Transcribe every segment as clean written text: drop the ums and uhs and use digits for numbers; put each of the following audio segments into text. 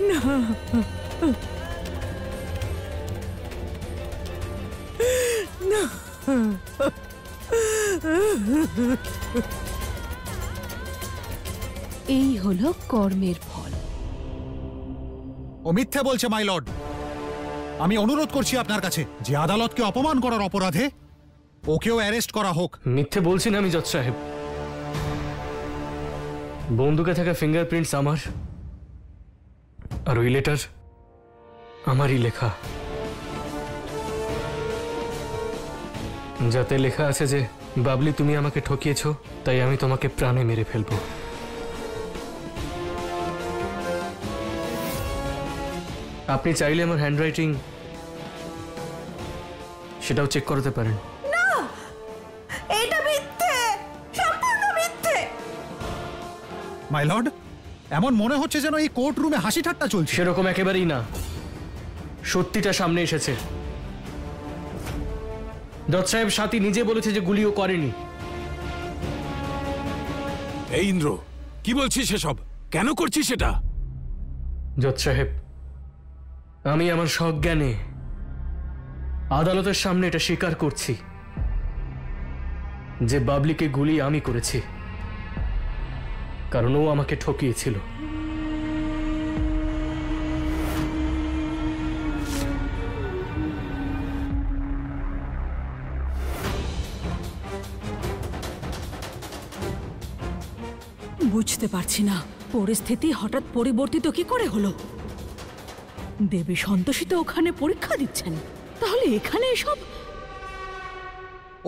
না, না, এই হলো কর্মের ফল। ও মিথ্যে বলছে মাই লর্ড। আমি অনুরোধ করছি আপনার কাছে যে আদালতকে অপমান করার অপরাধে ওকেও অ্যারেস্ট করা হোক। মিথ্যে বলছি না আমি জজ সাহেব। বন্দুকে থাকা ফিঙ্গারপ্রিন্টস আমার, আর ওই লেটার আমারই লেখা, যাতে লেখা আছে যে বাবলি তুমি আমাকে ঠকিয়েছো, তাই আমি তোমাকে প্রাণে মেরে ফেলবো। আপনি চাইলে আমার হ্যান্ডরাইটিং সেটাও চেক করতে পারেন। না, এটা মিথ্যে, সম্পূর্ণ মিথ্যে। মাই লর্ড, এমন মনে হচ্ছে যেন এই কোর্ট রুমে হাসি ঠাট্টা চলছে। সেরকম একেবারেই না, সত্যিটা সামনে এসেছে। জজ সাহেব সাথী নিজে বলেছে যে গুলিও করেনি। এই ইন্দ্র, কি বলছিস সেসব? কেন করছিস সেটা? জজ সাহেব, আমি আমার সজ্ঞানে আদালতের সামনে এটা স্বীকার করছি যে বাবলিকে গুলি আমি করেছি, কারণ ও আমাকে ঠকিয়েছিল। বুঝতে পারছি না পরিস্থিতি হঠাৎ পরিবর্তিত কি করে হলো। দেবী সন্তোষী তো ওখানে পরীক্ষা দিচ্ছেন, তাহলে এখানে এসব?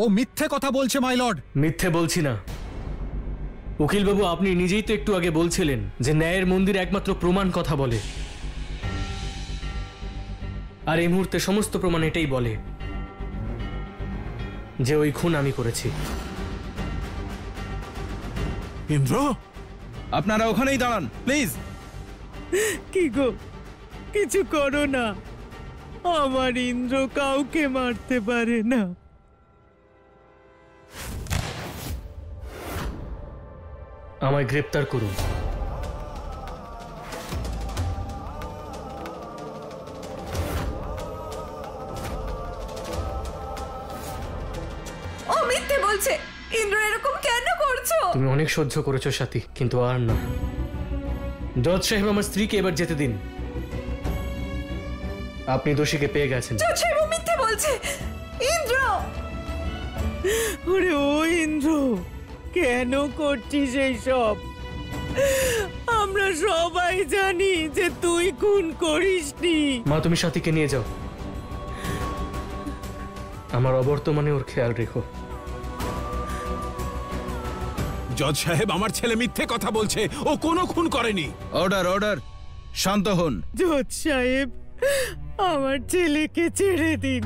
ও মিথ্যে কথা বলছে মাই লর্ড। মিথ্যে বলছি না উকিলবাবু, আপনি নিজেই তো একটু আগে বলছিলেন যে ন্যায়ের মন্দির একমাত্র প্রমাণ কথা বলে, আর এই মুহূর্তে সমস্ত প্রমাণ এটাই বলে যে ওই খুন আমি করেছি। ইন্দ্র, আপনারা ওখানেই দাঁড়ান প্লিজ। কি গো, কিছু করো না। আমার ইন্দ্র কাউকে মারতে পারে না। আমায় গ্রেপ্তার করুন। ও মিথ্যে বলছে। ইন্দ্র এরকম কেন করছো? তুমি অনেক সহ্য করেছো সাথী, কিন্তু আর না। জজ সাহেব, আমার স্ত্রীকে এবার যেতে দিন। আপনি দোষীকে পেয়ে গেছেন। জজ সাহেব মিথ্যে বলছে। ইন্দ্র, ওরে ও ইন্দ্র, কেন করছিস এই সব? আমরা সবাই জানি যে তুই খুন করিসনি। মা, তুমি সাথীকে নিয়ে যাও। আমার অবর্তমানে ওর খেয়াল রেখো। জজ সাহেব, আমার ছেলে মিথ্যে কথা বলছে, ও কোনো খুন করেনি। অর্ডার অর্ডার, শান্ত হন। জজ সাহেব, আমার ছেলেকে ছেড়ে দিন।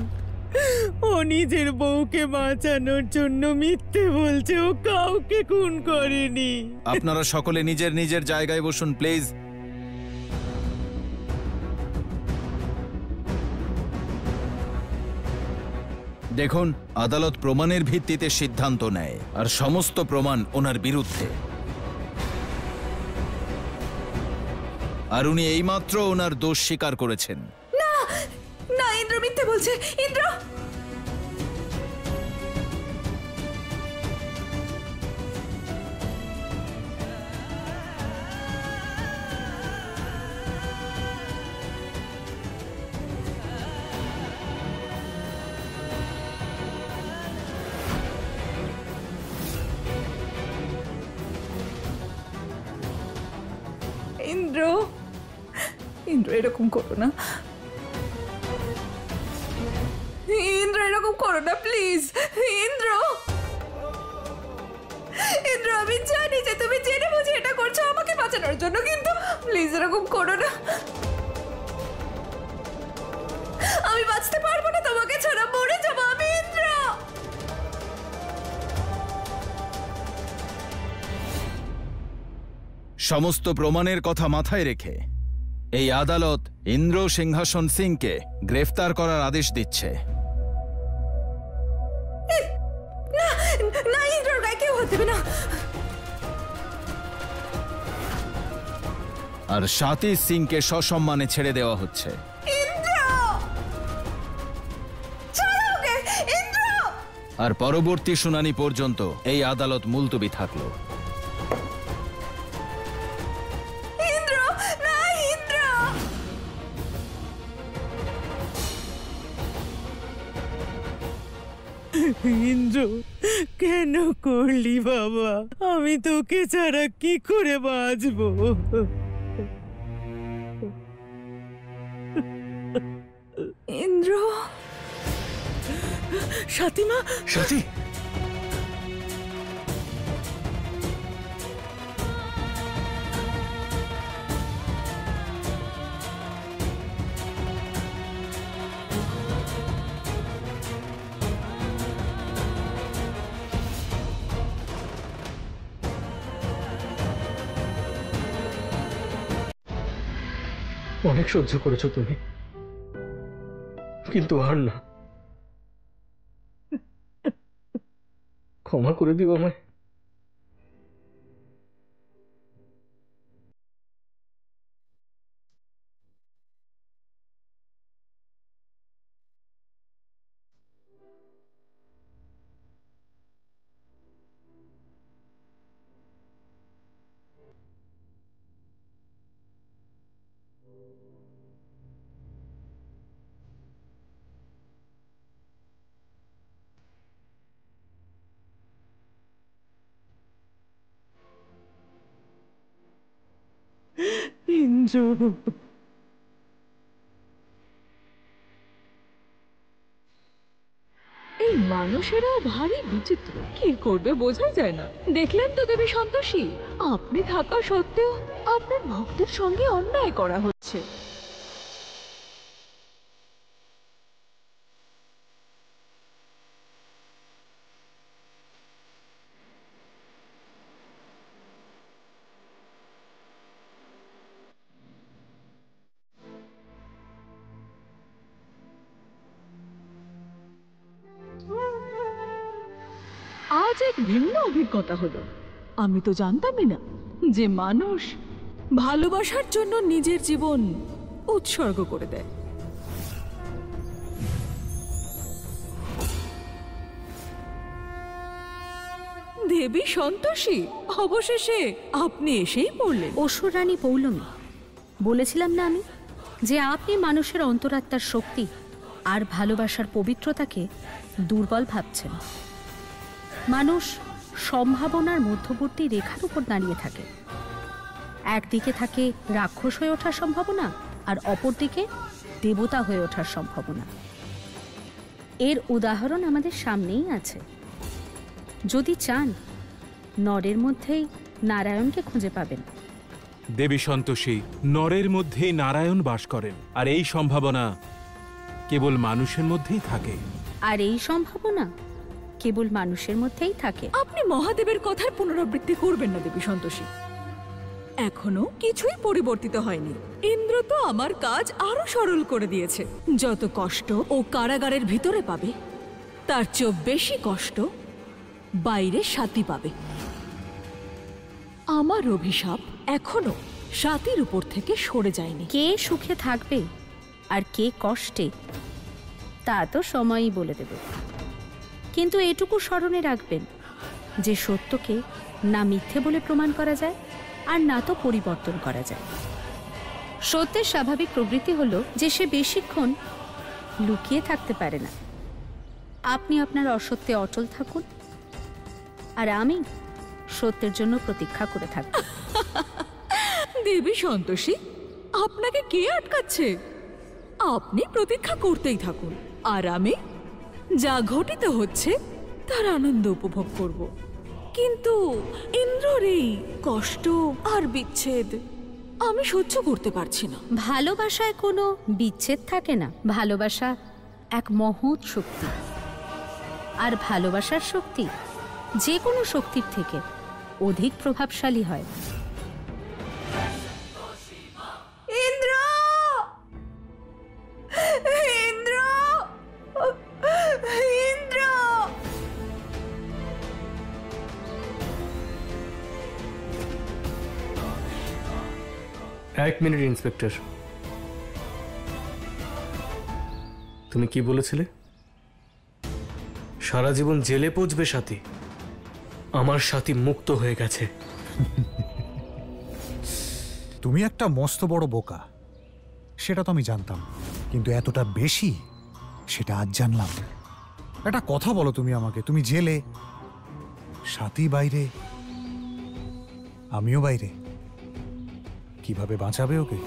ও নিজের বউকে বাঁচানোর জন্য মিথ্যে বলছে। ও কাউকে খুন করেনি। আপনারা সকলে নিজের নিজের জায়গায় বসুন প্লিজ। দেখুন, আদালত প্রমাণের ভিত্তিতে সিদ্ধান্ত নেয়, আর সমস্ত প্রমাণ ওনার বিরুদ্ধে। আর উনি এইমাত্র ওনার দোষ স্বীকার করেছেন। না না, ইন্দ্র মিথ্যে বলছে। ইন্দ্র, ইন্দ্র, ইন্দ্র এরকম করো না। ইন্দ্র এরকম করো না প্লিজ। ইন্দ্র, ইন্দ্র আমি জানি যে তুমি জেনে বুঝে এটা করছো আমাকে বাঁচানোর জন্য, কিন্তু প্লিজ এরকম করো না। আমি বাঁচতে পারবো না তোমাকে ছাড়া, মরে যাবো আমি। ইন্দ্র, সমস্ত প্রমাণের কথা মাথায় রেখে এই আদালত ইন্দ্র সিংহাসন সিংকে গ্রেফতার করার আদেশ দিচ্ছে। না, ইন্দ্রর গায়ে কেউ হতে দেবে না। আর স্বাতী সিংকে সসম্মানে ছেড়ে দেওয়া হচ্ছে। আর পরবর্তী শুনানি পর্যন্ত এই আদালত মুলতবি থাকলো। ইন্দ্র, কেন করলি বাবা? আমি তোকে ছাড়া কি করে বাঁচবো? ইন্দ্র, সাথীমা, সাথী, অনেক সহ্য করেছো তুমি, কিন্তু আর না। ক্ষমা করে দিও আমায়। ইন্দ্র, এই মানুষেরা ভারী বিচিত্র, কি করবে বোঝা যায় না। দেখলেন তো দেবী সন্তোষী, আপনি থাকা সত্ত্বেও আপনার ভক্তের সঙ্গে অন্যায় করা হচ্ছে। আজ এক ভিন্ন অভিজ্ঞতা হলো। আমি তো জানতামই না যে মানুষ ভালোবাসার জন্য নিজের জীবন উৎসর্গ করে দেয়। দেবী সন্তোষী, অবশেষে আপনি এসেই পড়লেন। অসুরানী পৌলমী, বলেছিলাম না আমি যে আপনি মানুষের অন্তরাত্মার শক্তি আর ভালোবাসার পবিত্রতাকে দুর্বল ভাবছেন। মানুষ সম্ভাবনার মধ্যবর্তী রেখার উপর দাঁড়িয়ে থাকে। একদিকে থাকে রাক্ষস হয়ে ওঠার সম্ভাবনা, আর অপরদিকে দেবতা হয়ে ওঠার সম্ভাবনা। এর উদাহরণ আমাদের সামনেই আছে। যদি চান, নরের মধ্যেই নারায়ণকে খুঁজে পাবেন। দেবী সন্তোষী, নরের মধ্যেই নারায়ণ বাস করেন, আর এই সম্ভাবনা কেবল মানুষের মধ্যেই থাকে। আর এই সম্ভাবনা কেবল মানুষের মধ্যেই থাকে। আপনি মহাদেবের কথার পুনরাবৃত্তি করবেন না দেবী সন্তোষী। এখনো কিছুই পরিবর্তিত হয়নি। ইন্দ্র তো আমার কাজ আরো সরল করে দিয়েছে। যত কষ্ট ও কারাগারের ভিতরে পাবে, তার চেয়েও বেশি কষ্ট বাইরে সাথী পাবে। আমার অভিশাপ এখনো সাথীর উপর থেকে সরে যায়নি। কে সুখে থাকবে আর কে কষ্টে, তা তো সময়ই বলে দেবে। কিন্তু এটুকু স্মরণে রাখবেন যে সত্যকে না মিথ্যে বলে প্রমাণ করা যায়, আর না তো পরিবর্তন করা যায়। সত্যের স্বাভাবিক প্রবৃত্তি হলো যে সে বেশিক্ষণ লুকিয়ে থাকতে পারে না। আপনি আপনার অসত্যে অটল থাকুন, আর আমি সত্যের জন্য প্রতীক্ষা করে থাকব। দেবী সন্তোষী, আপনাকে কে আটকাচ্ছে? আপনি প্রতীক্ষা করতেই থাকুন, আর আমি যা ঘটিত হচ্ছে তার আনন্দ উপভোগ করব। কিন্তু ইন্দ্রর এই কষ্ট আর বিচ্ছেদ আমি সহ্য করতে পারছি না। ভালোবাসায় কোনো বিচ্ছেদ থাকে না। ভালোবাসা এক মহৎ শক্তি, আর ভালোবাসার শক্তি যে কোনো শক্তির থেকে অধিক প্রভাবশালী হয়। ইন্দ্র, ইন্দ্র, ইন্দ্র! এক মিনিট ইন্সপেক্টর, তুমি কি বলেছিলে? সারা জীবন জেলে পচবে সাথী? আমার সাথী মুক্ত হয়ে গেছে। তুমি একটা মস্ত বড় বোকা, সেটা তো আমি জানতাম, কিন্তু এতটা বেশি সেটা আজ জানলাম। একটা কথা বলো তুমি আমাকে, তুমি জেলে, সাথী বাইরে, আমিও বাইরে, কিভাবে বাঁচাবে ওকে?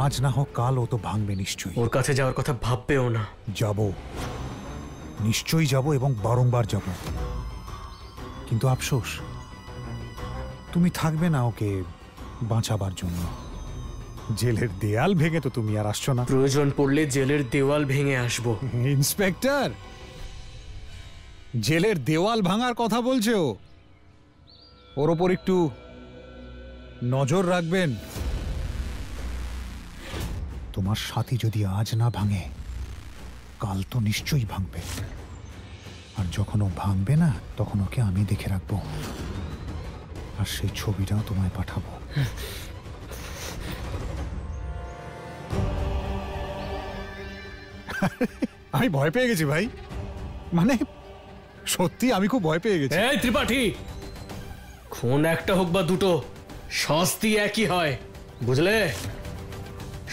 আজ না হোক কাল ও তো ভাঙবে নিশ্চয়ই। ওর কাছে যাওয়ার কথা ভাববেও না। যাব, নিশ্চয়ই যাব এবং বারংবার যাব, কিন্তু আফসোস তুমি থাকবে না ওকে বাঁচাবার জন্য। জেলের দেয়াল ভেঙে তো তুমি আর আসছো না। প্রয়োজন পড়লে জেলের দেওয়াল ভেঙে আসবো। ইন্সপেক্টর, জেলের দেওয়াল ভাঙার কথা বলছে ও, ওর ওপর একটু নজর রাখবেন। তোমার সাথী যদি আজ না ভাঙে, কাল তো নিশ্চয়ই ভাঙবে, আর যখন ও ভাঙবে না তখন ওকে আমি দেখে রাখবো, আর সেই ছবিটাও তোমায় পাঠাবো। আমি ভয় পেয়ে গেছি ভাই, মানে সত্যি আমি খুব ভয় পেয়ে গেছি। এই ত্রিপাঠী, খুন একটা হোক বা দুটো, শাস্তি একই হয়, বুঝলে?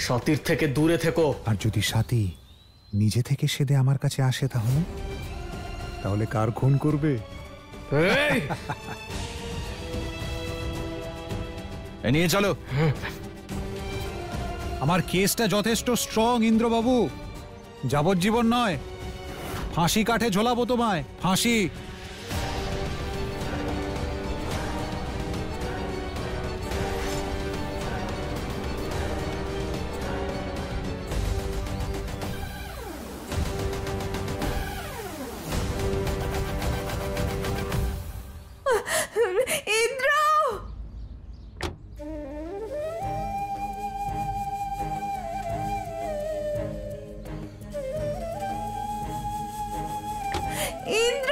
সাথীর থেকে দূরে থেকো। আর যদি সাথী নিজে থেকে সেদে আমার কাছে আসে তাহলে কার খুন করবে? এই! এ নিয়ে চলো। আমার কেসটা যথেষ্ট স্ট্রং ইন্দ্রবাবু, যাবজ্জীবন নয়, ফাঁসি কাঠে ঝোলাবো তোমায়, ফাঁসি। ইন্দ্র! ইন্দ্র!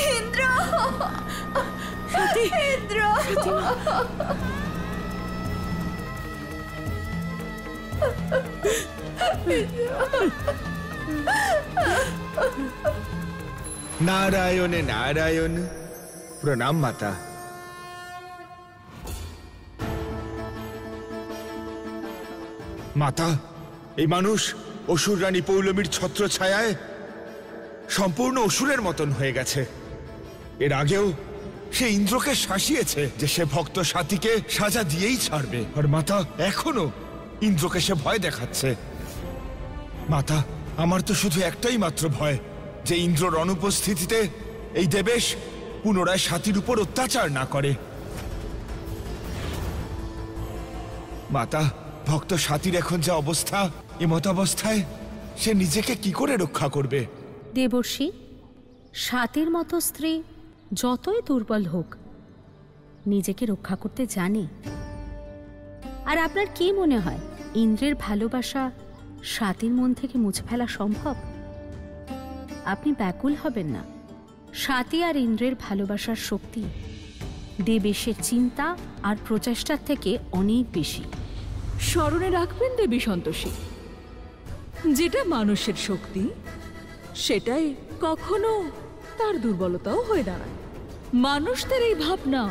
ইন্দ্র! ইন্দ্র! নারায়ণে নারায়ণ। প্রণাম মাতা। মাতা, এই মানুষ অসুর রানী পৌলমীর ছত্র ছায়ায় সম্পূর্ণ অসুরের মতন হয়ে গেছে। এর আগেও সে ইন্দ্রকে শাসিয়েছে যে সে ভক্ত সাথীকে সাজা দিয়েই ছাড়বে, আর মাতা এখনো ইন্দ্রকে সে ভয় দেখাচ্ছে। মাতা, আমার তো শুধু একটাই মাত্র ভয়, যে ইন্দ্রর অনুপস্থিতিতে এই দেবেশ পুনরায় সাথীর উপর অত্যাচার না করে। মাতা, ভক্ত সাথীর এখন যা অবস্থা, এমতাবস্থায় সে নিজেকে কি করে রক্ষা করবে? দেবর্ষি, সাতের মতো স্ত্রী যতই দুর্বল হোক, নিজেকে রক্ষা করতে জানে। আর আপনার কি মনে হয় ইন্দ্রের ভালোবাসা সাতের মন থেকে মুছে ফেলা সম্ভব? আপনি ব্যাকুল হবেন না। সাতী আর ইন্দ্রের ভালোবাসার শক্তি দেবেশের চিন্তা আর প্রচেষ্টার থেকে অনেক বেশি। স্মরণে রাখবেন দেবী সন্তোষী, যেটা মানুষের শক্তি সেটাই কখনো তার দুর্বলতাও হয়ে দাঁড়ায়। মানুষদের এই ভাবনা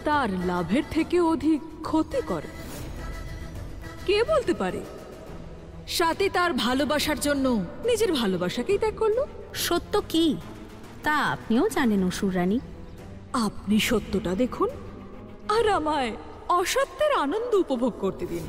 তার লাভের থেকে অধিক ক্ষতি করে। কে বলতে পারে সাথী তার ভালোবাসার জন্য নিজের ভালোবাসাকেই ত্যাগ করলো? সত্য কি তা আপনিও জানেন অসুর রানী। আপনি সত্যটা দেখুন আর আমায় অসত্যের আনন্দ উপভোগ করতে দিন।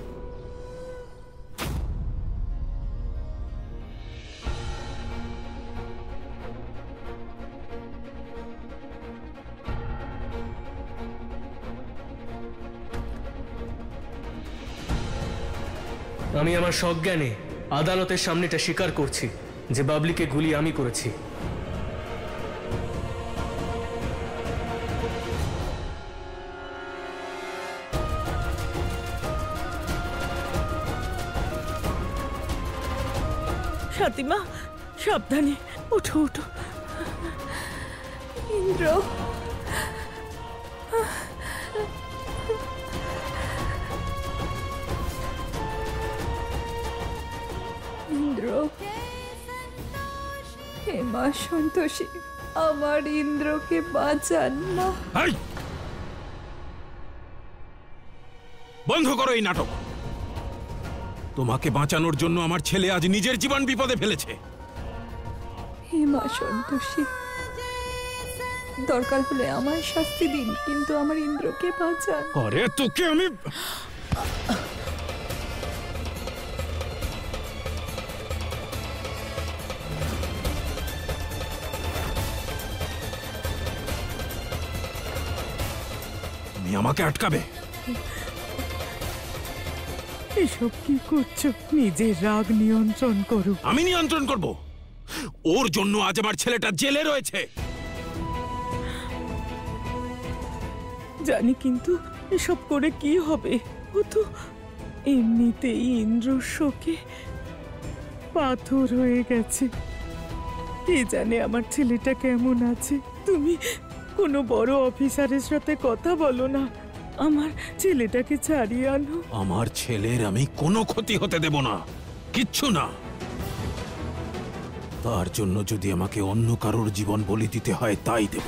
আমি আমার সজ্ঞানে আদালতের সামনে এটা স্বীকার করছি যে বাবলিকে গুলি আমি করেছি। সাতিমা, সাবধানে, ওঠো ওঠো। ইন্দ্র, ইন্দ্র, হে মা সন্তোষী, আমার ইন্দ্রকে বাঁচান মা। বন্ধ করো এই নাটক। তোমাকে বাঁচানোর জন্য আমার ছেলে আজ নিজের জীবন বিপদে ফেলেছে। হে মা সন্তোষী, দরকার হলে আমায় শাস্তি দিন, কিন্তু আমার ইন্দ্রকে বাঁচান। আরে তোকে আমি তুমি আমাকে আটকাবে? এসব কি করছো? নিজের রাগ নিয়ন্ত্রণ করো। আমি নিয়ন্ত্রণ করব? ওর জন্য আজ আমার ছেলেটা জেলে রয়েছে। জানি, কিন্তু এসব করে কি হবে? ও তো এমনিতেই ইন্দ্রর শোকে পাথর হয়ে গেছে। কে জানে আমার ছেলেটা কেমন আছে। তুমি কোনো বড় অফিসারের সাথে কথা বলো না, আমার ছেলেটাকে ছাড়িয়ে আনো। আমার ছেলের আমি কোনো ক্ষতি হতে দেব না, কিচ্ছু না। তার জন্য যদি আমাকে অন্য কারোর জীবন বলি দিতে হয় তাই দেব।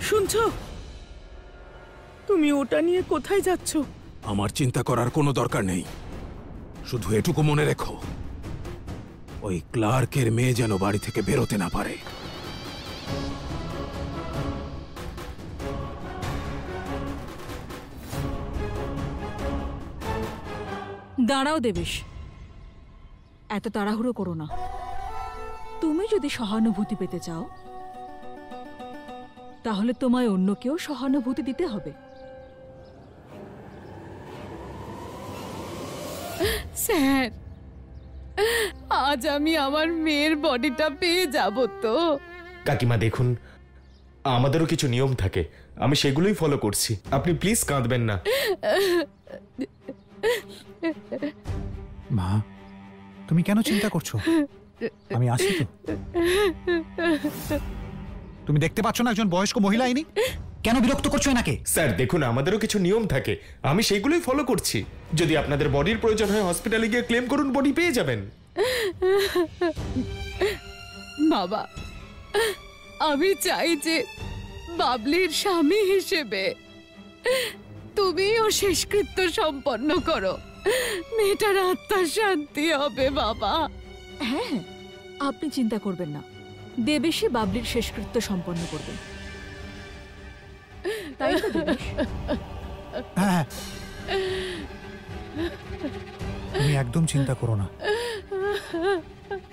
শুনছো? তুমি ওটা নিয়ে কোথায় যাচ্ছ? আমার চিন্তা করার কোনো দরকার নেই। শুধু এটুকু মনে রেখো, ওই ক্লার্কের মেয়ে যেন বাড়ি থেকে বেরোতে না পারে। দাঁড়াও দেবেশ, এত তাড়াহুড়ো করো না। তুমি যদি সহানুভূতি পেতে চাও, তাহলে তোমায় অন্য কেউ সহানুভূতি দিতে হবে। স্যার, আজ আমি আমার মেয়ের বডিটা পেয়ে যাব তো? কাকিমা দেখুন, আমাদেরও কিছু নিয়ম থাকে, আমি সেগুলোই ফলো করছি। আপনি প্লিজ কাঁদবেন না। মা, তুমি কেন চিন্তা করছো? আমি আছি তো। তুমি দেখতে পাচ্ছ না একজন বয়স্ক মহিলা আইনি? কেন বিরক্ত করছো এনাকে? স্যার দেখুন, আমাদেরও কিছু নিয়ম থাকে, আমি সেইগুলোই ফলো করছি। যদি আপনাদের বডির প্রয়োজন হয়, হসপিটালে গিয়ে ক্লেম করুন, বডি পেয়ে যাবেন। বাবা, আমি চাই যে বাবলির স্বামী হিসেবে তুমি ও শেষকৃত্য সম্পন্ন করো। মেয়েটার আত্মার শান্তি হবে বাবা। হ্যাঁ, আপনি চিন্তা করবেন না, দেবেশই বাবলির শেষকৃত্য সম্পন্ন করবেন। তাই তো দেবেশ? হ্যাঁ, তুমি একদম চিন্তা করো না,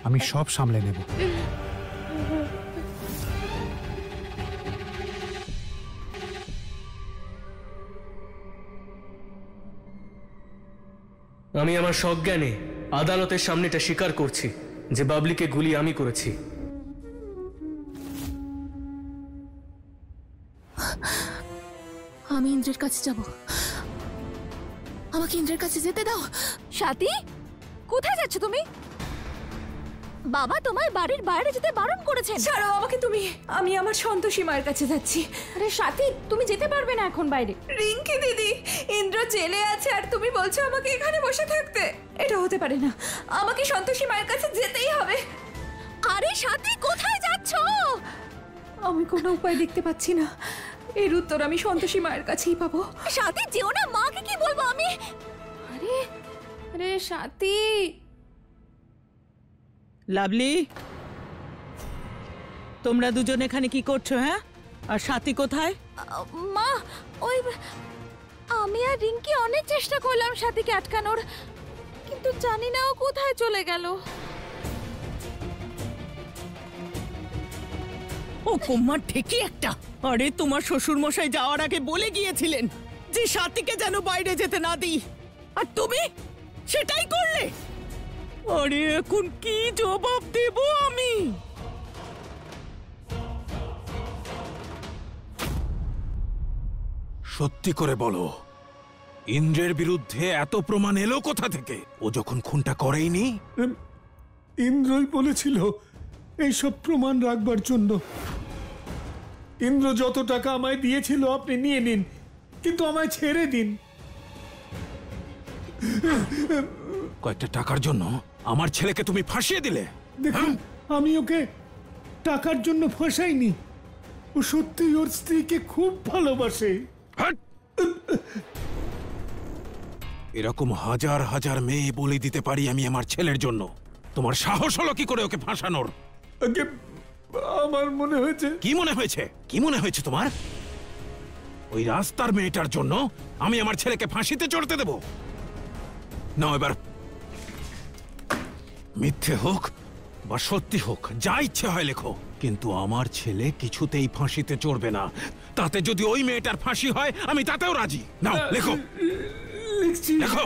আমি সব সামলে নেব। আমি আমার সজ্ঞানে আদালতের সামনে এটা স্বীকার করছি যে বাবলিকে গুলি আমি করেছি। আমি ইন্দ্রের কাছে যাব। আমাকে ইন্দ্রের কাছে যেতে দাও। সাথী, কোথায় যাচ্ছ তুমি? বাবা তোমায় বাড়ির বাইরে যেতে বারণ করেছেন। ছাড়ো আমাকে তুমি। আমি আমার সন্তোষী মায়ের কাছে যাচ্ছি। আরে সাথী, তুমি যেতে পারবে না এখন বাইরে। রিঙ্কি দিদি, ইন্দ্র জেলে আছে আর তুমি বলছো আমাকে এখানে বসে থাকতে? এটা হতে পারে না, আমাকে সন্তোষী মায়ের কাছে যেতেই হবে। আরে সাথী, কোথায় যাচ্ছ? আমি কোনো উপায় দেখতে পাচ্ছি না, এর উত্তর আমি সন্তোষী মায়ের কাছেই পাবো। সাথী যেও না, মাকে কি বলবো আমি? আরে আরে সাথী। লাভলি, তোমরা দুজন এখানে কি করছো? হ্যাঁ, আর সাথী কোথায়? মা, ওই আমি আর রিঙ্কি অনেক চেষ্টা করলাম সাথীকে আটকানোর, কিন্তু জানি না ও কোথায় চলে গেল। ও কুম্মার ঠিকই একটা। আরে তোমার শ্বশুর মশাই যাওয়ার আগে বলে গিয়েছিলেন যে সাথীকে যেন বাইরে যেতে না দিই, আর তুমি সেটাই করলে। আরে এখন কি জবাব দেব আমি? সত্যি করে বলো, ইন্দ্রের বিরুদ্ধে এত প্রমাণ এলো কোথা থেকে? ও যখন খুনটা করেইনি। ইন্দ্রই বলেছিল এইসব প্রমাণ রাখবার জন্য। ইন্দ্র যত টাকা আমায় দিয়েছিল আপনি নিয়ে নিন, কিন্তু আমায় ছেড়ে দিন। কয়েকটা টাকার জন্য আমার ছেলেকে তুমি ফাঁসিয়ে দিলে। দেখুন, আমি ওকে টাকার জন্য ফাঁসাইনি। ও সত্যিই ওর স্ত্রীকে খুব ভালোবাসে। এরকম হাজার হাজার মেয়ে বলি দিতে পারি আমি আমার ছেলের জন্য। তোমার সাহস হলো কি করে ওকে ফাঁসানোর? আমার মনে হয়েছে। কি মনে হয়েছে? কি মনে হয়েছে তোমার? ওই রাস্তার মেয়েটার জন্য আমি আমার ছেলেকে ফাঁসিতে চড়তে দেব? না, এবার মিথ্যে হোক বা সত্যি হোক, যা ইচ্ছে হয় লেখো, কিন্তু আমার ছেলে কিছুতেই ফাঁসিতে চড়বে না। তাতে যদি ওই মেয়েটার ফাঁসি হয় আমি তাতেও রাজি। নাও লেখো, লিখছি। লেখো।